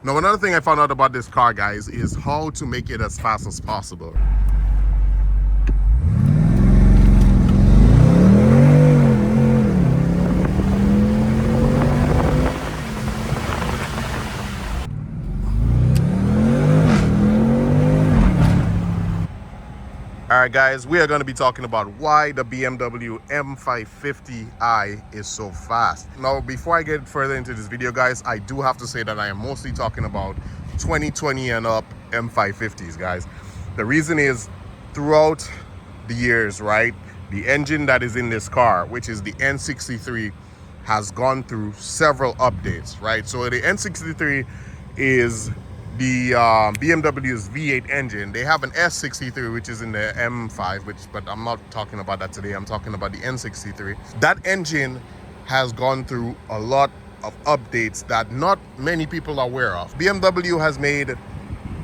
Now, another thing I found out about this car, guys, is how to make it as fast as possible. Alright guys, we are going to be talking about why the BMW M550i is so fast. Now, before I get further into this video, guys, I do have to say that I am mostly talking about 2020 and up M550s, guys. The reason is, throughout the years, right, the engine that is in this car, which is the N63, has gone through several updates, right? So the N63 is the BMW's V8 engine. They have an S63, which is in the M5, but I'm not talking about that today. I'm talking about the N63. That engine has gone through a lot of updates that not many people are aware of. BMW has made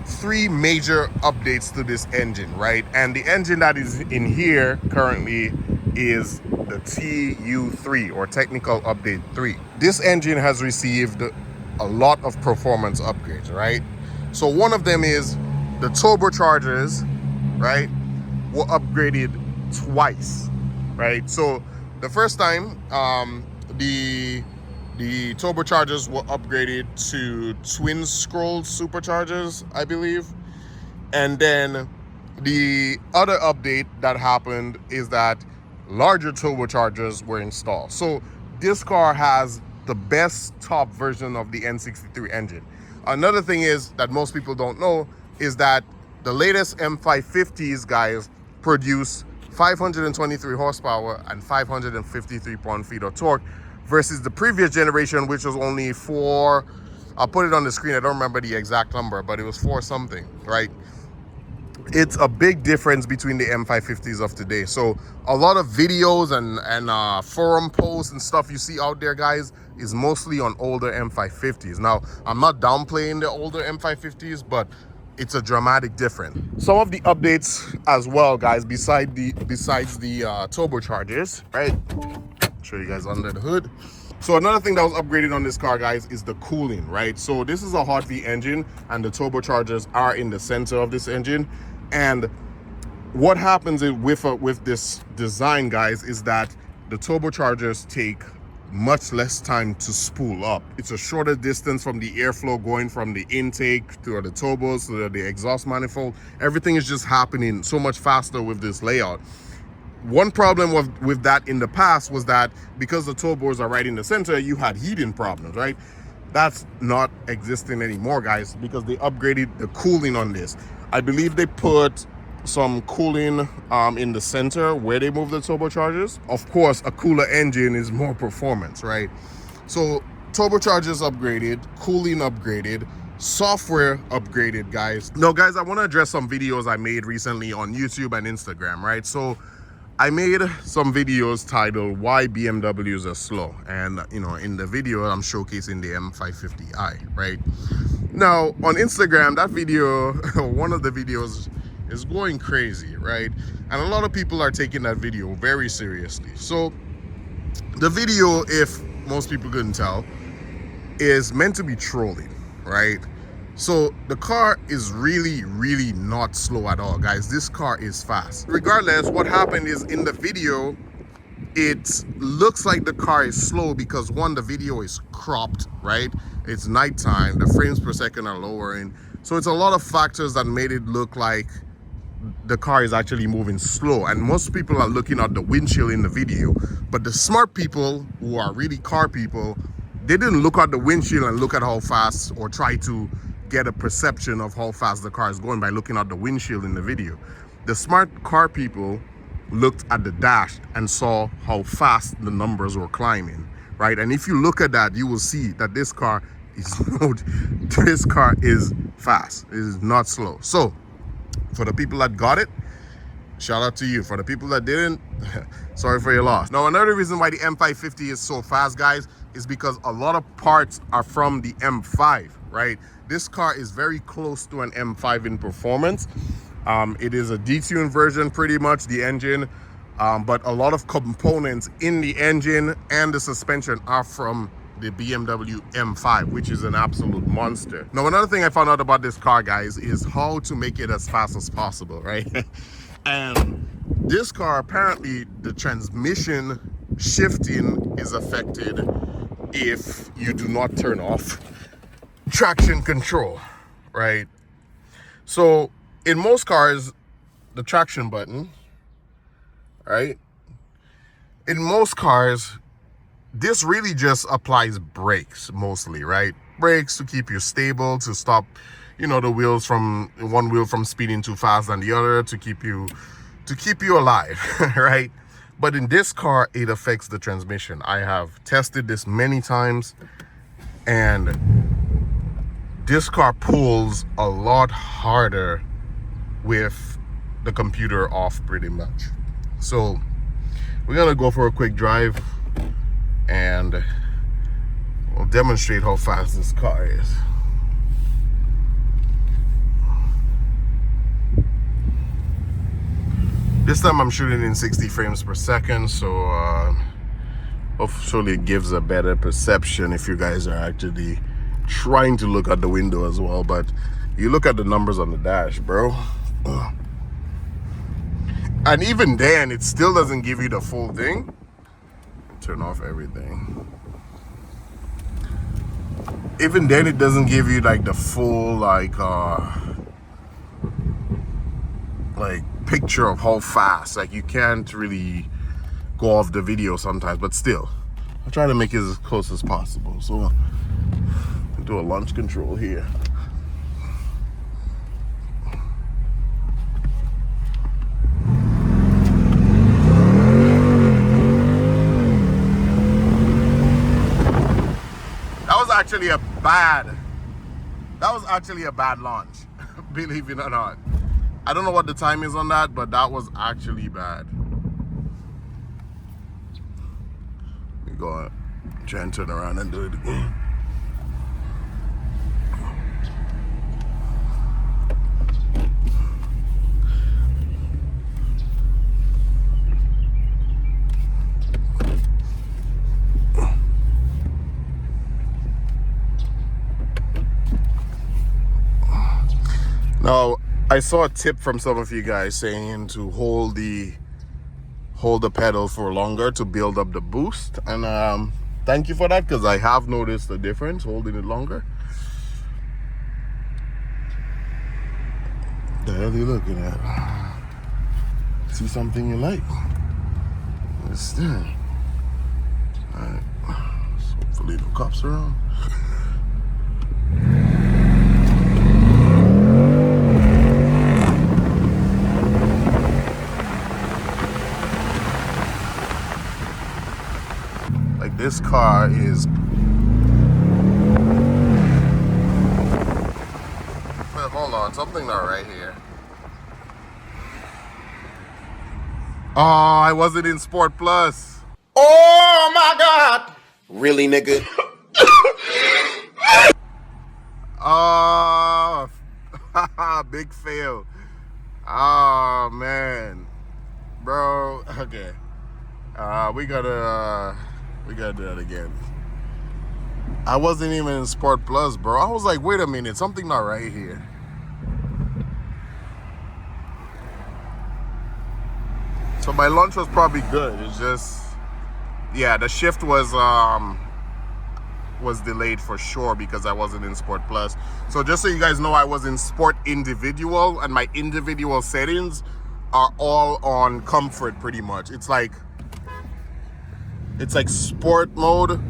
3 major updates to this engine, right? And the engine that is in here currently is the TU3, or Technical Update 3. This engine has received a lot of performance upgrades, right? So one of them is the turbochargers, right, were upgraded twice, right? So the first time, the turbochargers were upgraded to twin scroll superchargers, I believe. And then the other update that happened is that larger turbochargers were installed. So this car has the best top version of the N63 engine. Another thing is that most people don't know is that the latest M550s, guys, produce 523 horsepower and 553 pound-feet of torque versus the previous generation, which was only 4, I'll put it on the screen, I don't remember the exact number, but it was 4 something, right? It's a big difference between the M550s of today. So a lot of videos and forum posts and stuff you see out there, guys, is mostly on older M550s. Now, I'm not downplaying the older M550s, but it's a dramatic difference. Some of the updates as well, guys, besides the turbochargers, right? Show you guys under the hood. So another thing that was upgraded on this car, guys, is the cooling, right? So this is a hot V engine, and the turbochargers are in the center of this engine. And what happens with this design, guys, is that the turbochargers take much less time to spool up. It's a shorter distance from the airflow going from the intake to the turbos to the exhaust manifold. Everything is just happening so much faster with this layout. One problem with that in the past was that because the turbos are right in the center, you had heating problems, right? That's not existing anymore, guys, because they upgraded the cooling on this. I believe they put some cooling in the center where they move the turbochargers. Of course, a cooler engine is more performance, right? So turbochargers upgraded, cooling upgraded, software upgraded, guys. Now, guys, I want to address some videos I made recently on YouTube and Instagram, right? So I made some videos titled "Why BMWs Are Slow," and in the video I'm showcasing the M550i, right? Now on Instagram, that video, one of the videos, is going crazy, right? And a lot of people are taking that video very seriously. So the video, if most people couldn't tell, is meant to be trolling, right? So the car is really, really not slow at all, guys. This car is fast. Regardless, what happened is in the video, it looks like the car is slow because one, the video is cropped, right? It's nighttime, the frames per second are lowering. So it's a lot of factors that made it look like the car is actually moving slow. And most people are looking at the windshield in the video. But the smart people, who are really car people, they didn't look at the windshield and look at how fast, or try to get a perception of how fast the car is going by looking at the windshield in the video. The smart car people looked at the dash and saw how fast the numbers were climbing, right? And if you look at that, you will see that this car is fast. It is not slow. So for the people that got it, shout out to you. For the people that didn't, sorry for your loss. Now, another reason why the M550 is so fast, guys, is because a lot of parts are from the M5, right? This car is very close to an M5 in performance. It is a detuned version, pretty much, the engine, but a lot of components in the engine and the suspension are from the BMW M5, which is an absolute monster. Now, another thing I found out about this car, guys, is how to make it as fast as possible, right? And this car, apparently, the transmission shifting is affected if you do not turn off traction control, right? So in most cars, the traction button, right? In most cars, this really just applies brakes mostly, right? Brakes to keep you stable, to stop, you know, the wheels from one wheel from speeding too fast than the other, to keep you alive, right? But in this car, it affects the transmission. I have tested this many times, and this car pulls a lot harder with the computer off pretty much. So we're gonna go for a quick drive and we'll demonstrate how fast this car is. This time I'm shooting in 60 frames per second, so hopefully it gives a better perception if you guys are actually trying to look out the window as well. But you look at the numbers on the dash, bro. And even then, it still doesn't give you the full thing. Turn off everything. Even then, it doesn't give you like the full picture of how fast. Like, you can't really go off the video sometimes, but still, I'll try to make it as close as possible. So I'll do a launch control here. That was actually a bad launch, believe it or not. I don't know what the time is on that, but that was actually bad. We go try and turn around and do it again. Now, I saw a tip from some of you guys saying to hold the pedal for longer to build up the boost, and thank you for that, because I have noticed the difference holding it longer. The hell are you looking at? See something you like? It's there. Alright, so hopefully no cops around. This car is... Wait, hold on, something not right here. Oh, I wasn't in Sport Plus. Oh my God! Really, nigga? Oh, big fail. Oh man, bro. Okay, we gotta do that again. I wasn't even in Sport Plus, bro. I was like, wait a minute, something not right here. So my launch was probably good. It's just, yeah, the shift was delayed for sure because I wasn't in Sport Plus. So just so you guys know, I was in Sport Individual, and my individual settings are all on comfort pretty much. It's like sport mode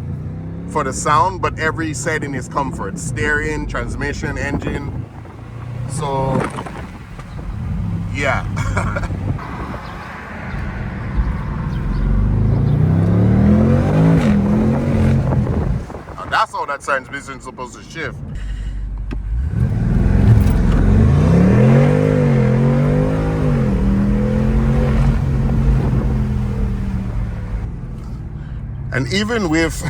for the sound, but every setting is comfort. Steering, transmission, engine. So, yeah. And that's how that transmission is supposed to shift. And even with,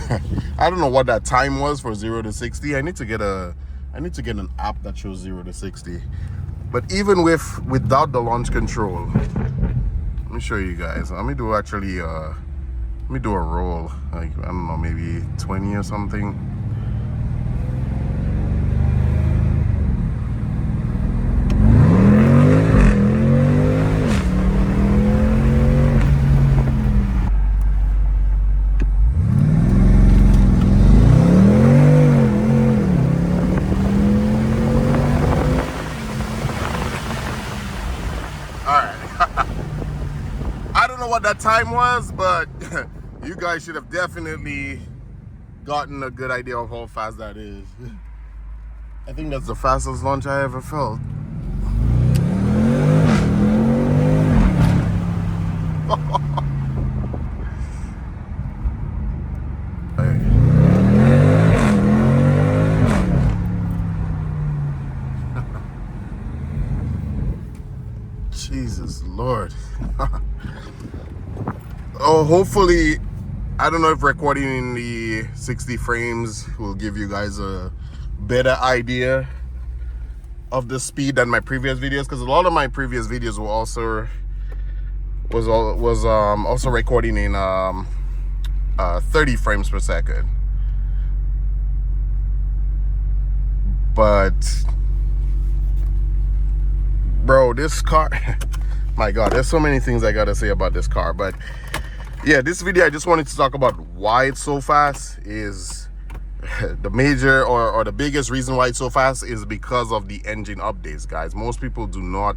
I don't know what that time was for 0 to 60. I need to get an app that shows 0 to 60. But even without the launch control, let me show you guys. Let me do actually Let me do a roll, like, I don't know, maybe 20 or something. I don't know what that time was, but you guys should have definitely gotten a good idea of how fast that is. I think that's the fastest launch I ever felt. Jesus Lord. Oh, hopefully, I don't know if recording in the 60 frames will give you guys a better idea of the speed than my previous videos, because a lot of my previous videos were also also recording in 30 frames per second. But bro, this car, my God, there's so many things I gotta say about this car. But yeah, this video I just wanted to talk about why it's so fast. Is the major or the biggest reason why it's so fast is because of the engine updates, guys. Most people do not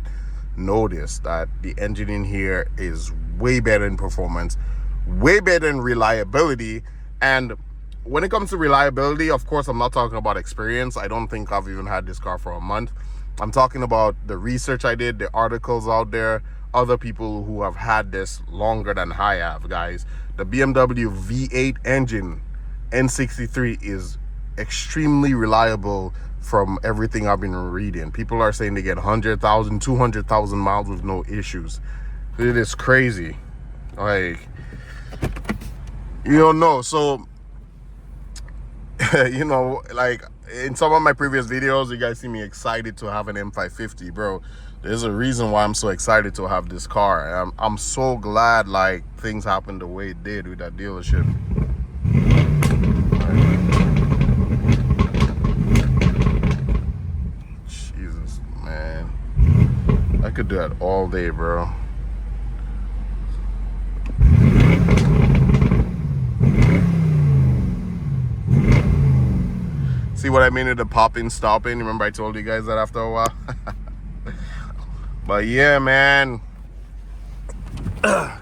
notice that the engine in here is way better in performance, way better in reliability. And when it comes to reliability, of course, I'm not talking about experience. I don't think I've even had this car for a month. I'm talking about the research I did, the articles out there, other people who have had this longer than I have, guys. The BMW V8 engine N63 is extremely reliable from everything I've been reading. People are saying they get 100,000, 200,000 miles with no issues. It is crazy. Like, you don't know. So, you know, like in some of my previous videos, you guys see me excited to have an M550, bro. There's a reason why I'm so excited to have this car. I'm so glad like things happened the way it did with that dealership. Jesus, man. I could do that all day, bro. See what I mean with the popping, stopping? Remember I told you guys that after a while? But yeah, man. Oh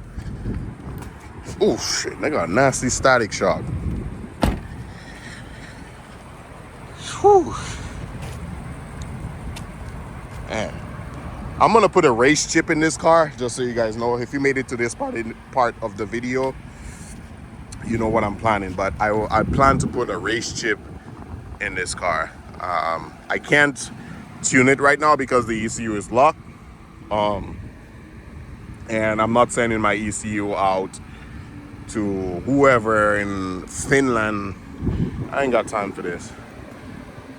shit, I got a nasty static shock. Whew. Man. I'm gonna put a race chip in this car, just so you guys know. If you made it to this part of the video, you know what I'm planning. But I plan to put a race chip in this car. I can't tune it right now because the ECU is locked. And I'm not sending my ECU out to whoever in Finland. I ain't got time for this.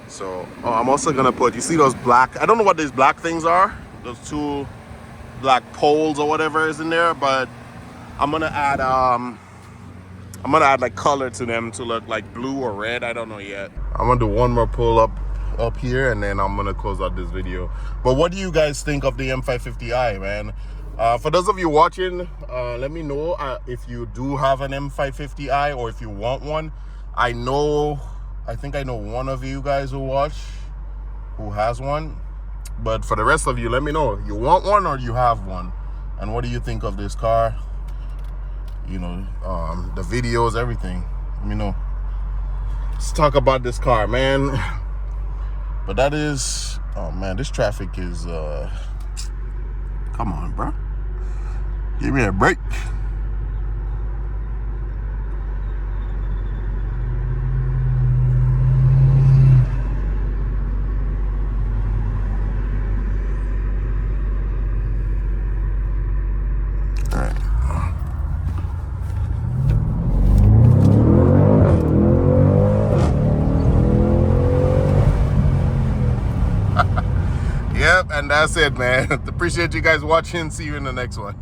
So I'm also gonna put, you see those black, I don't know what these black things are, those two black poles or whatever is in there, but I'm gonna add like color to them to look like blue or red. I don't know yet. I'm gonna do one more pull up here, and then I'm gonna close out this video. But what do you guys think of the M550i, man? For those of you watching, let me know if you do have an M550i or if you want one. I think I know one of you guys who watch who has one. But for the rest of you, let me know. You want one or you have one? And what do you think of this car? You know, the videos, everything. Let me know. Let's talk about this car, man. But that is, oh man, this traffic is, come on, bro. Give me a break. All right. Yep, and that's it, man. Appreciate you guys watching. See you in the next one.